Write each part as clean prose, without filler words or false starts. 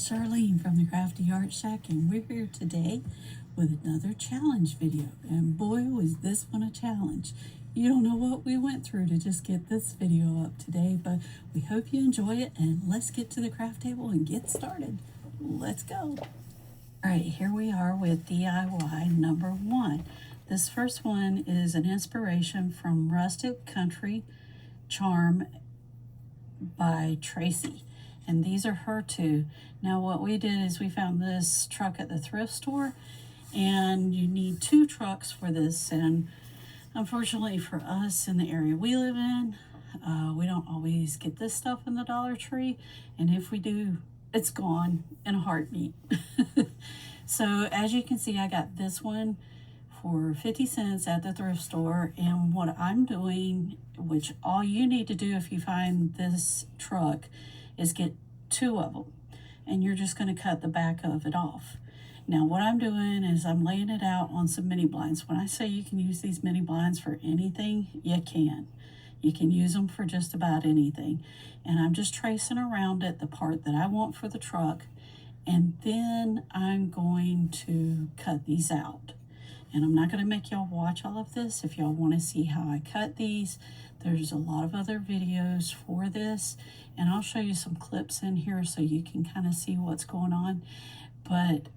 Charlene from the Crafty Art Shack, and we're here today with another challenge video. And boy, was this one a challenge. You don't know what we went through to just get this video up today, but we hope you enjoy it, and let's get to the craft table and get started. Let's go. All right, here we are with DIY number 1. This first one is an inspiration from Rustic Country Charm by Tracy. And these are her two. Now what we did is we found this truck at the thrift store, and you need 2 trucks for this. And unfortunately for us in the area we live in, we don't always get this stuff in the Dollar Tree. And if we do, it's gone in a heartbeat. So as you can see, I got this one for 50 cents at the thrift store. And what I'm doing, which all you need to do if you find this truck, is get 2 of them, and you're just going to cut the back of it off. Now what I'm doing is I'm laying it out on some mini blinds. When I say you can use these mini blinds for anything, you can. You can use them for just about anything. And I'm just tracing around it the part that I want for the truck, and then I'm going to cut these out. And I'm not going to make y'all watch all of this. If y'all want to see how I cut these, there's a lot of other videos for this, and I'll show you some clips in here so you can kind of see what's going on. But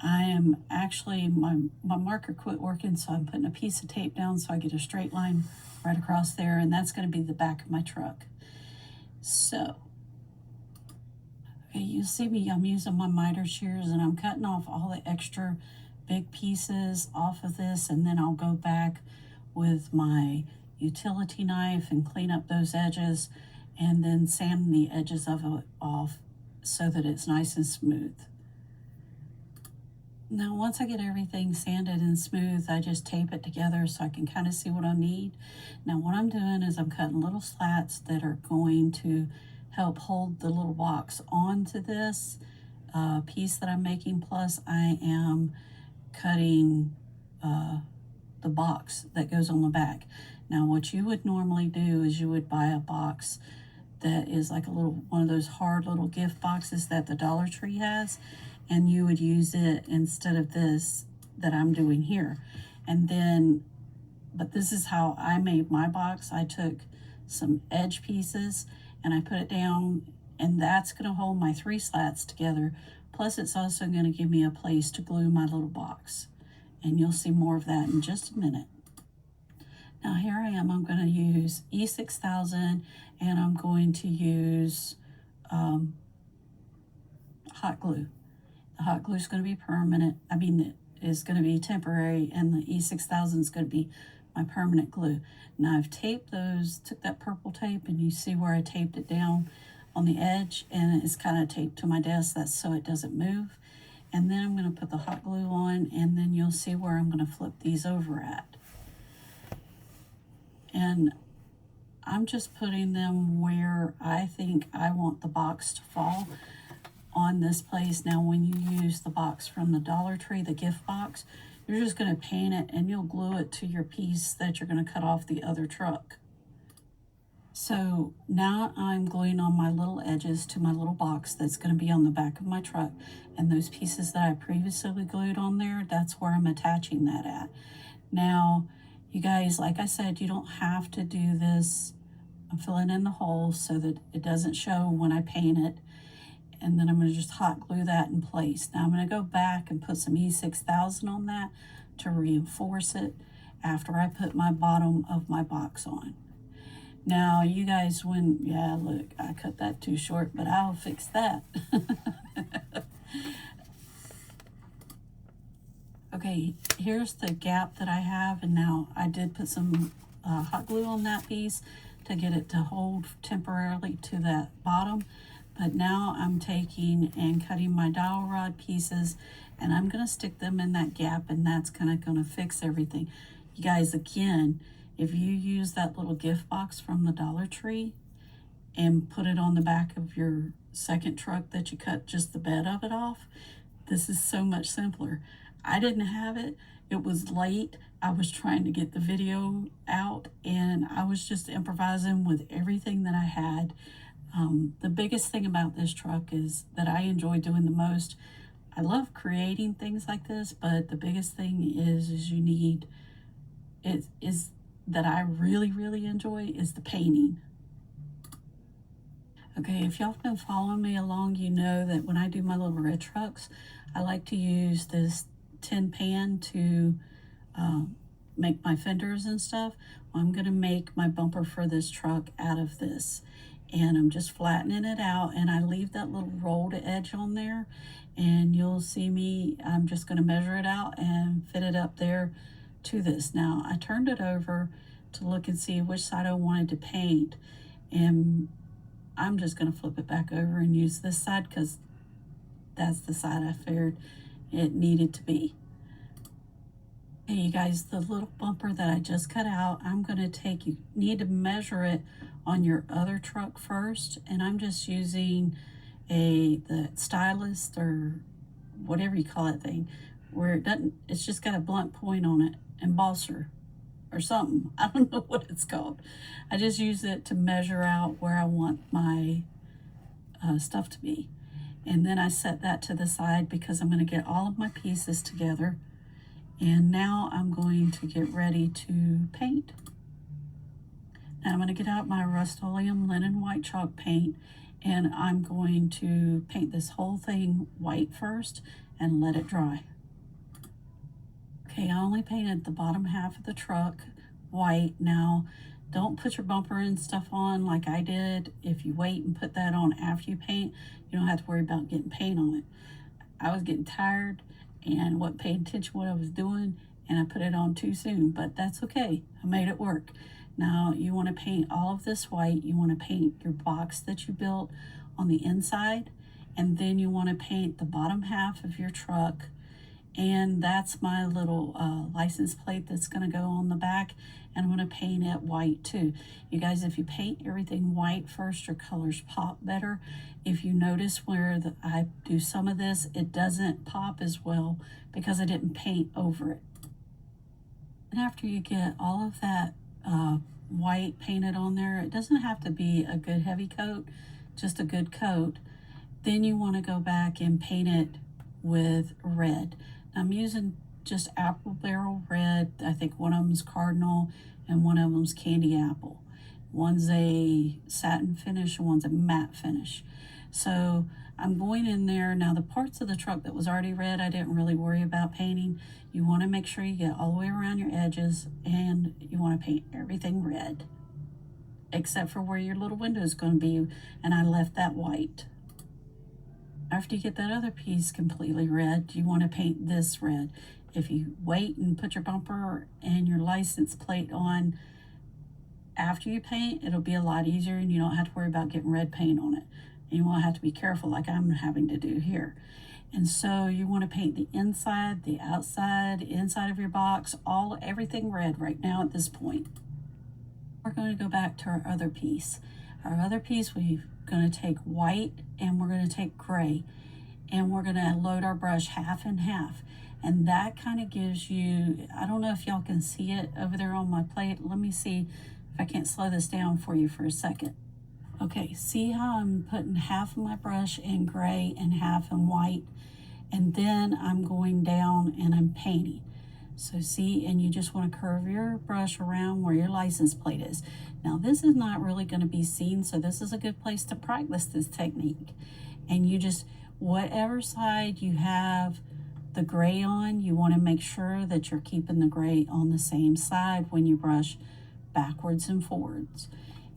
I am actually, my marker quit working, so I'm putting a piece of tape down so I get a straight line right across there, and that's going to be the back of my truck. So, okay, you see me, I'm using my miter shears, and I'm cutting off all the extra big pieces off of this, and then I'll go back with my utility knife and clean up those edges, and then sand the edges of it off so that it's nice and smooth. Now once I get everything sanded and smooth, I just tape it together so I can kind of see what I need. Now what I'm doing is I'm cutting little slats that are going to help hold the little box onto this piece that I'm making, plus I am cutting the box that goes on the back. Now what you would normally do is you would buy a box that is like a little one of those hard little gift boxes that the Dollar Tree has, and you would use it instead of this that I'm doing here. And then, but this is how I made my box. I took some edge pieces and I put it down, and that's going to hold my 3 slats together. Plus it's also going to give me a place to glue my little box. And you'll see more of that in just a minute. Now here I am, I'm going to use E6000, and I'm going to use hot glue. The hot glue is going to be permanent. I mean, it is going to be temporary, and the E6000 is going to be my permanent glue. Now I've taped those, took that purple tape, and you see where I taped it down on the edge, and it's kind of taped to my desk. That's so it doesn't move. And then I'm going to put the hot glue on, and then you'll see where I'm going to flip these over at. And I'm just putting them where I think I want the box to fall on this place. Now when you use the box from the Dollar Tree, the gift box, you're just going to paint it and you'll glue it to your piece that you're going to cut off the other truck. So now I'm gluing on my little edges to my little box that's going to be on the back of my truck, and those pieces that I previously glued on there, that's where I'm attaching that at. Now you guys, like I said, you don't have to do this. I'm filling in the holes so that it doesn't show when I paint it, and then I'm going to just hot glue that in place. Now I'm going to go back and put some E6000 on that to reinforce it after I put my bottom of my box on. Now you guys, yeah, look, I cut that too short, but I'll fix that. Okay, here's the gap that I have, and now I did put some hot glue on that piece to get it to hold temporarily to that bottom. But now I'm taking and cutting my dowel rod pieces, and I'm going to stick them in that gap, and that's kind of going to fix everything. You guys, again, if you use that little gift box from the Dollar Tree and put it on the back of your second truck that you cut just the bed of it off, this is so much simpler. I didn't have it. It was late. I was trying to get the video out, and I was just improvising with everything that I had. The biggest thing about this truck is that I enjoy doing the most. I love creating things like this, but the biggest thing is you need is that I really enjoy is the painting. Okay, if y'all have been following me along, you know that when I do my little red trucks, I like to use this tin pan to make my fenders and stuff. Well, I'm gonna make my bumper for this truck out of this. And I'm just flattening it out, and I leave that little rolled edge on there, and you'll see me, I'm just gonna measure it out and fit it up there to this. Now, I turned it over to look and see which side I wanted to paint, and I'm just gonna flip it back over and use this side because that's the side I figured it needed to be. Hey, you guys, the little bumper that I just cut out, I'm gonna take, you need to measure it on your other truck first, and I'm just using the stylus or whatever you call that thing, where it doesn't, it's just got a blunt point on it, embosser or something. I don't know what it's called. I just use it to measure out where I want my stuff to be. And then I set that to the side because I'm going to get all of my pieces together. And now I'm going to get ready to paint. Now I'm going to get out my Rust-Oleum linen white chalk paint, and I'm going to paint this whole thing white first and let it dry. Okay, I only painted the bottom half of the truck white. Now, don't put your bumper and stuff on like I did. If you wait and put that on after you paint, you don't have to worry about getting paint on it. I was getting tired and wasn't paying attention to what I was doing, and I put it on too soon, but that's okay. I made it work. Now, you want to paint all of this white. You want to paint your box that you built on the inside, and then you want to paint the bottom half of your truck. And that's my little license plate that's going to go on the back, and I'm going to paint it white too. You guys, if you paint everything white first, your colors pop better. If you notice where I do some of this, it doesn't pop as well because I didn't paint over it. And after you get all of that white painted on there, it doesn't have to be a good heavy coat, just a good coat. Then you want to go back and paint it with red. I'm using just apple barrel red. I think one of them's cardinal and one of them's candy apple. One's a satin finish and one's a matte finish. So I'm going in there. Now the parts of the truck that was already red, I didn't really worry about painting. You want to make sure you get all the way around your edges, and you want to paint everything red except for where your little window is going to be, and I left that white. After you get that other piece completely red, you want to paint this red. If you wait and put your bumper and your license plate on after you paint, it'll be a lot easier, and you don't have to worry about getting red paint on it. And you won't have to be careful like I'm having to do here. And so you want to paint the inside, the outside, inside of your box, everything red right now at this point. We're going to go back to our other piece. Our other piece, we're going to take white and we're going to take gray, and we're going to load our brush half and half. And that kind of gives you, I don't know if y'all can see it over there on my plate. Let me see if I can't slow this down for you for a second. Okay, see how I'm putting half of my brush in gray and half in white, and then I'm going down and I'm painting. So see, and you just want to curve your brush around where your license plate is. Now this is not really going to be seen, so this is a good place to practice this technique. And you just, whatever side you have the gray on, you want to make sure that you're keeping the gray on the same side when you brush backwards and forwards.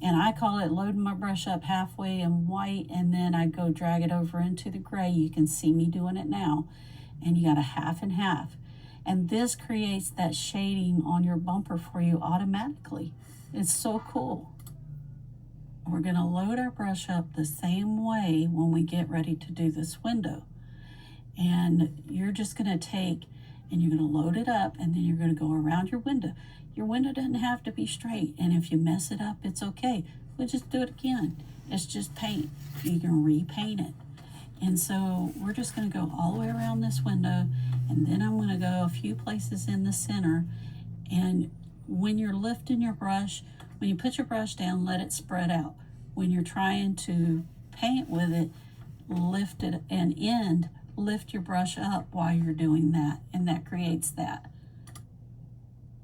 And I call it loading my brush up halfway in white, and then I go drag it over into the gray. You can see me doing it now. And you got a half and half. And this creates that shading on your bumper for you automatically. It's so cool. We're going to load our brush up the same way when we get ready to do this window. And you're just going to take, and you're going to load it up, and then you're going to go around your window. Your window doesn't have to be straight, and if you mess it up, it's okay. We'll just do it again. It's just paint. You can repaint it. And so we're just going to go all the way around this window, and then I'm going to go a few places in the center. And when you're lifting your brush, when you put your brush down, let it spread out. when you're trying to paint with it, lift it and lift your brush up while you're doing that, and that creates that.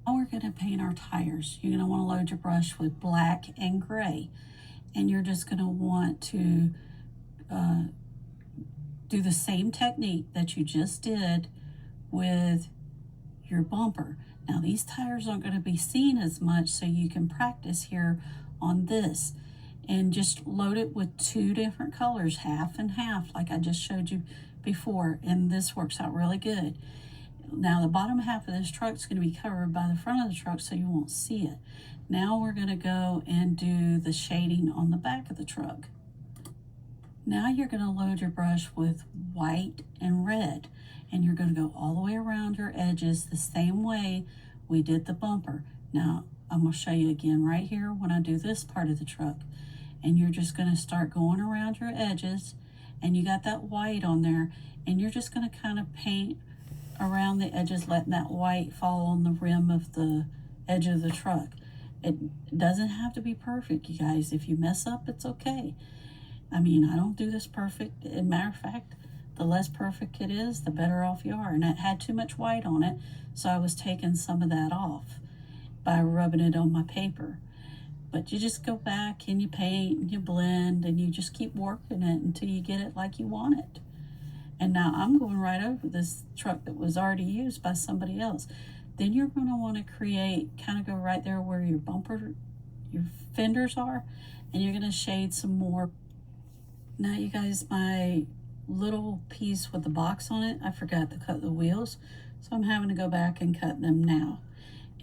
Now we're going to paint our tires. You're going to want to load your brush with black and gray, and you're just going to want to do the same technique that you just did with your bumper. Now these tires aren't going to be seen as much, so you can practice here on this, and just load it with 2 different colors, half and half, like I just showed you before, and this works out really good. Now the bottom half of this truck is going to be covered by the front of the truck, so you won't see it. Now we're going to go and do the shading on the back of the truck. Now you're going to load your brush with white and red, and you're going to go all the way around your edges the same way we did the bumper. Now I'm going to show you again right here when I do this part of the truck, and you're just going to start going around your edges, and you got that white on there, and you're just going to kind of paint around the edges, letting that white fall on the rim of the edge of the truck. It doesn't have to be perfect, you guys. If you mess up, it's okay. I mean, I don't do this perfect. As a matter of fact, the less perfect it is, the better off you are. And it had too much white on it, so I was taking some of that off by rubbing it on my paper. But you just go back and you paint and you blend, and you just keep working it until you get it like you want it. And now I'm going right over this truck that was already used by somebody else. Then you're going to want to create, kind of go right there where your bumper, your fenders are, and you're going to shade some more. Now you guys, my little piece with the box on it, I forgot to cut the wheels, so I'm having to go back and cut them now.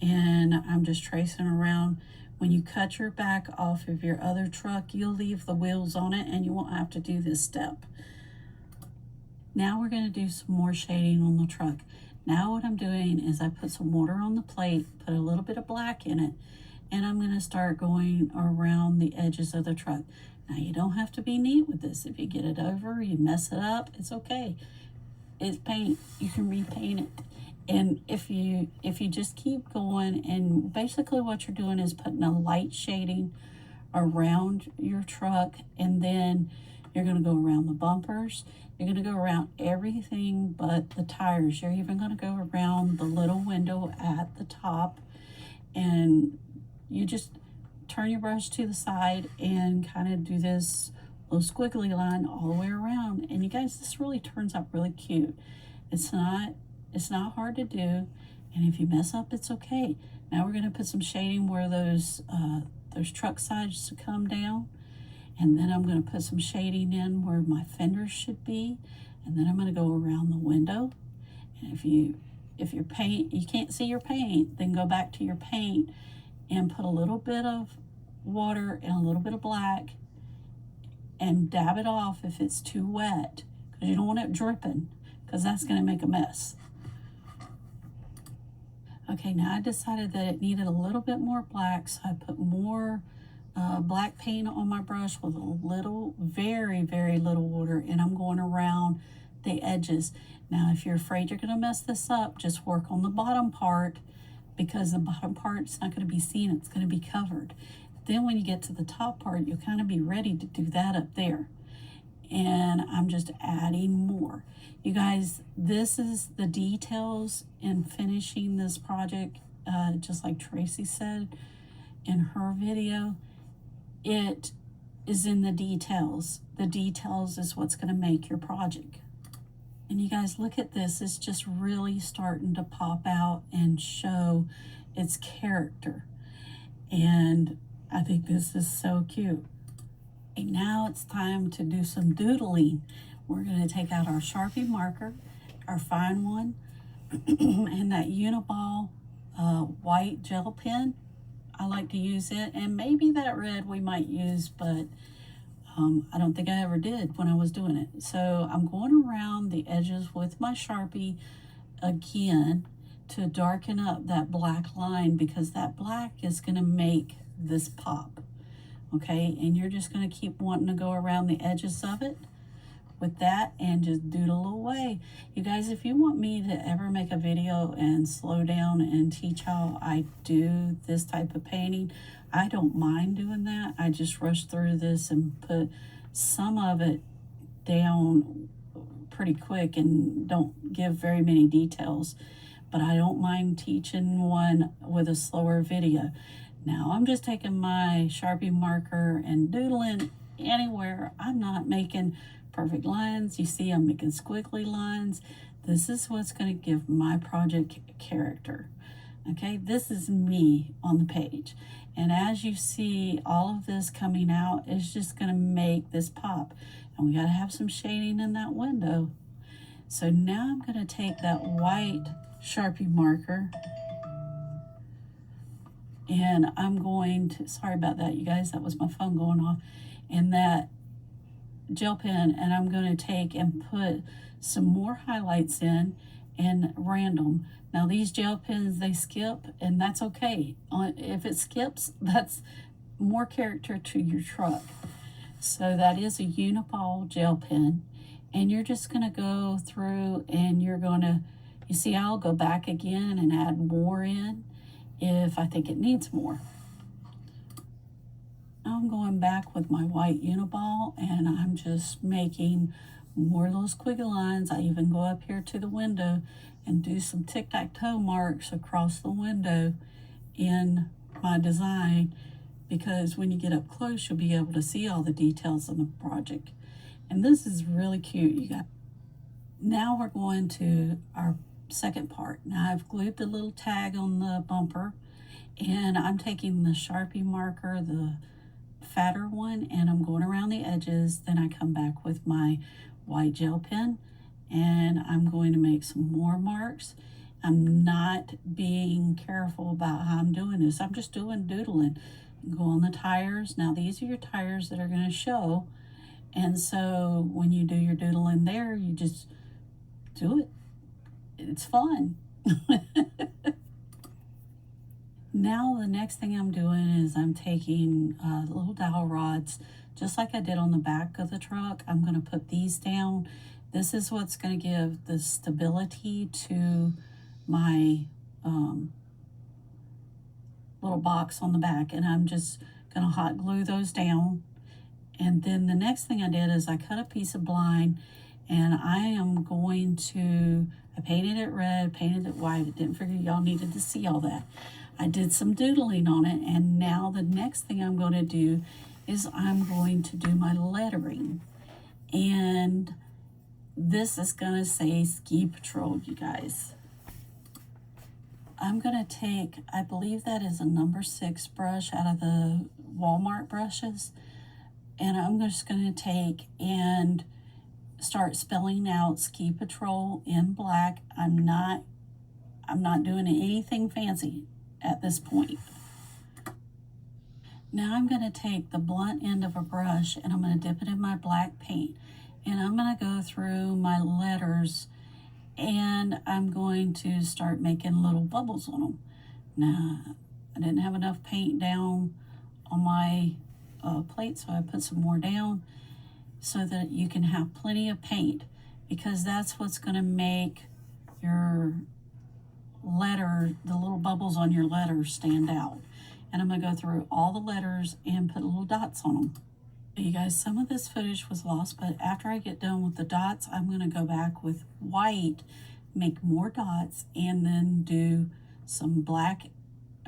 And I'm just tracing around. When you cut your back off of your other truck, you'll leave the wheels on it, and you won't have to do this step. Now we're going to do some more shading on the truck. Now what I'm doing is I put some water on the plate, put a little bit of black in it, and I'm going to start going around the edges of the truck. Now you don't have to be neat with this. If you get it over, you mess it up, it's okay. It's paint, you can repaint it. And if you just keep going, and basically what you're doing is putting a light shading around your truck, and then you're going to go around the bumpers. You're going to go around everything but the tires. You're even going to go around the little window at the top, and you just turn your brush to the side and kind of do this little squiggly line all the way around. And you guys, this really turns out really cute. It's not hard to do, and if you mess up, it's okay. Now we're going to put some shading where those truck sides come down, and then I'm going to put some shading in where my fenders should be, and then I'm going to go around the window. And if your paint, you can't see your paint, then go back to your paint and put a little bit of water and a little bit of black and dab it off if it's too wet, because you don't want it dripping, because that's going to make a mess. Okay, now I decided that it needed a little bit more black, so I put more black paint on my brush with a little, very, very little water, and I'm going around the edges. Now, if you're afraid you're going to mess this up, just work on the bottom part, because the bottom part's not going to be seen, it's going to be covered. Then when you get to the top part, you'll kind of be ready to do that up there. And I'm just adding more. You guys, this is the details in finishing this project, just like Tracy said in her video. It is in the details. The details is what's going to make your project. And you guys, look at this. It's just really starting to pop out and show its character. And I think this is so cute. And now it's time to do some doodling. We're going to take out our Sharpie marker, our fine one, and that Uniball white gel pen. I like to use it, and maybe that red we might use, but I don't think I ever did when I was doing it. So I'm going around the edges with my Sharpie again to darken up that black line, because that black is going to make this pop. Okay, and you're just going to keep wanting to go around the edges of it with that and just doodle away. You guys, if you want me to ever make a video and slow down and teach how I do this type of painting, I don't mind doing that. I just rush through this and put some of it down pretty quick and don't give very many details, but I don't mind teaching one with a slower video. Now I'm just taking my Sharpie marker and doodling anywhere. I'm not making perfect lines. You see, I'm making squiggly lines. This is what's going to give my project character. Okay, this is me on the page. And as you see, all of this coming out is just going to make this pop. And we got to have some shading in that window. So now I'm going to take that white Sharpie marker and I'm going to, sorry about that, you guys, that was my phone going off, and that gel pen, and I'm going to take and put some more highlights in and random. Now these gel pens, they skip, and that's okay. If it skips, that's more character to your truck. So that is a uniball gel pen, and you're just going to go through and you're going to, you see, I'll go back again and add more in if I think it needs more. I'm going back with my white uniball and I'm just making more of those squiggly lines. I even go up here to the window and do some tic-tac-toe marks across the window in my design, because when you get up close, you'll be able to see all the details of the project. And this is really cute, you guys. Now we're going to our second part. Now I've glued the little tag on the bumper, and I'm taking the Sharpie marker, the fatter one, and I'm going around the edges. Then I come back with my white gel pen and I'm going to make some more marks. I'm not being careful about how I'm doing this. I'm just doodling. Go on the tires. Now these are your tires that are going to show, and so when you do your doodling there, you just do it. It's fun. Now the next thing I'm doing is I'm taking little dowel rods, just like I did on the back of the truck. I'm going to put these down. This is what's going to give the stability to my little box on the back, and I'm just going to hot glue those down. And then the next thing I did is I cut a piece of blind, and I am going to, I painted it red, painted it white. I didn't figure y'all needed to see all that. I did some doodling on it, and now the next thing I'm going to do is I'm going to do my lettering. And this is going to say Ski Patrol, you guys. I'm going to take, I believe that is a number 6 brush out of the Walmart brushes, and I'm just going to take and start spelling out Ski Patrol in black. I'm not doing anything fancy at this point. Now I'm going to take the blunt end of a brush and I'm going to dip it in my black paint, and I'm going to go through my letters and I'm going to start making little bubbles on them. Now I didn't have enough paint down on my plate, so I put some more down so that you can have plenty of paint, because that's what's going to make your letter, the little bubbles on your letters, stand out. And I'm going to go through all the letters and put little dots on them. You guys, some of this footage was lost, but after I get done with the dots, I'm going to go back with white, make more dots, and then do some black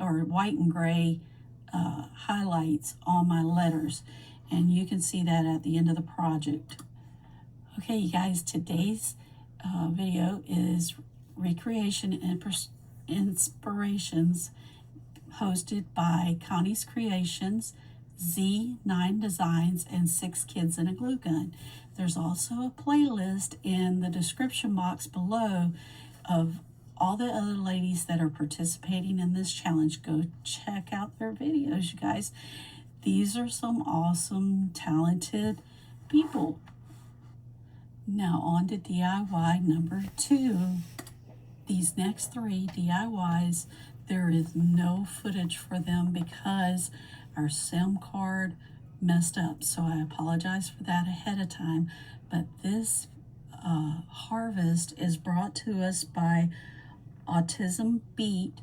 or white and gray highlights on my letters. And you can see that at the end of the project. Okay, you guys, today's video is Recreation and Inspirations, hosted by Connie's Creations, Z9 Designs, and 6 Kids and a Glue Gun. There's also a playlist in the description box below of all the other ladies that are participating in this challenge. Go check out their videos, you guys. These are some awesome, talented people. Now on to DIY number 2. These next 3 DIYs, there is no footage for them because our SIM card messed up. So I apologize for that ahead of time. but this harvest is brought to us by Autism Beat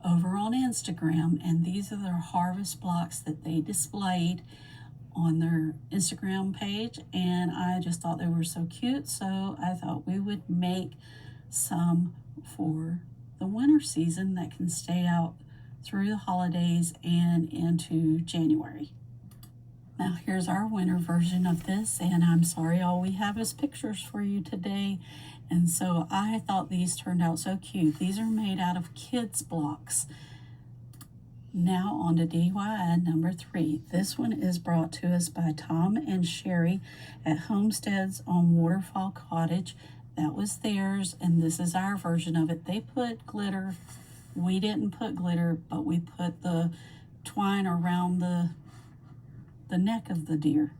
over on Instagram, and these are their harvest blocks that they displayed on their Instagram page, and I just thought they were so cute, so I thought we would make some for the winter season that can stay out through the holidays and into January. Now here's our winter version of this, and I'm sorry all we have is pictures for you today. And so I thought these turned out so cute. These are made out of kids blocks. Now on to DIY number 3. This one is brought to us by Tom and Sherry at Homesteads on Waterfall Cottage. That was theirs, and this is our version of it. They put glitter. We didn't put glitter, but we put the twine around the neck of the deer.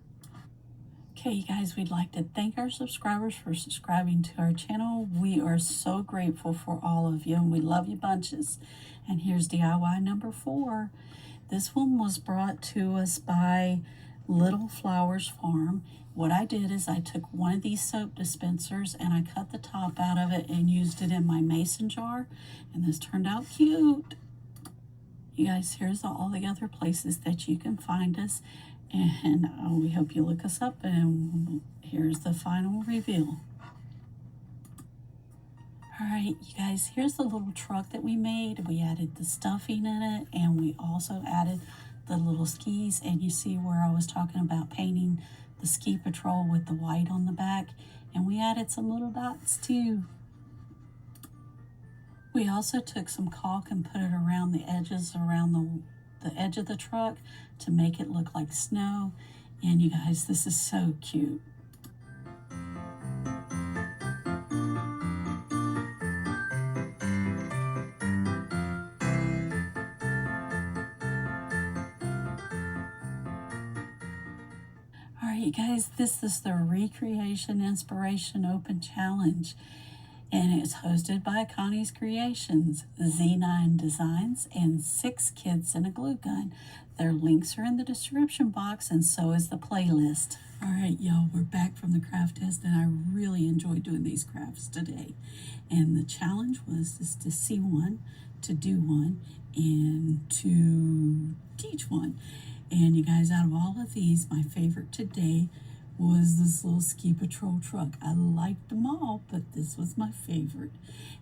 Okay, you guys, we'd like to thank our subscribers for subscribing to our channel. We are so grateful for all of you, and we love you bunches. And here's DIY number 4. This one was brought to us by Little Flowers Farm. What I did is I took one of these soap dispensers and I cut the top out of it and used it in my mason jar, and this turned out cute. You guys, here's all the other places that you can find us, and we hope you look us up, and here's the final reveal. Alright, you guys, here's the little truck that we made. We added the stuffing in it, and we also added the little skis, and you see where I was talking about painting the ski patrol with the white on the back, and we added some little dots too. We also took some caulk and put it around the edges, around the edge of the truck to make it look like snow. And you guys, this is so cute. All right, you guys, this is the Recreation Inspiration Open Challenge, and it's hosted by Connie's Creations, Z9 Designs, and 6 Kids and a Glue Gun. Their links are in the description box, and so is the playlist. All right, y'all, we're back from the craft test, and I really enjoyed doing these crafts today. And the challenge was just to see one, to do one, and to teach one. And you guys, out of all of these, my favorite today was this little ski patrol truck. I liked them all, but this was my favorite.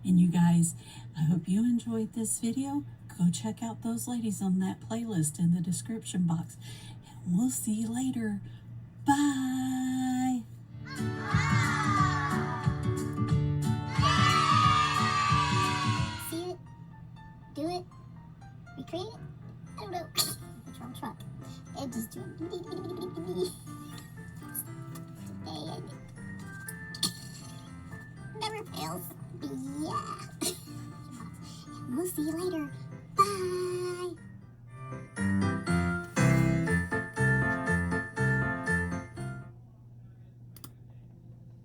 And you guys, I hope you enjoyed this video. Go check out those ladies on that playlist in the description box. And we'll see you later. Bye. See it? Do it? Recreate it? I don't know. Patrol truck. And just do it. Never fails. Yeah. We'll see you later.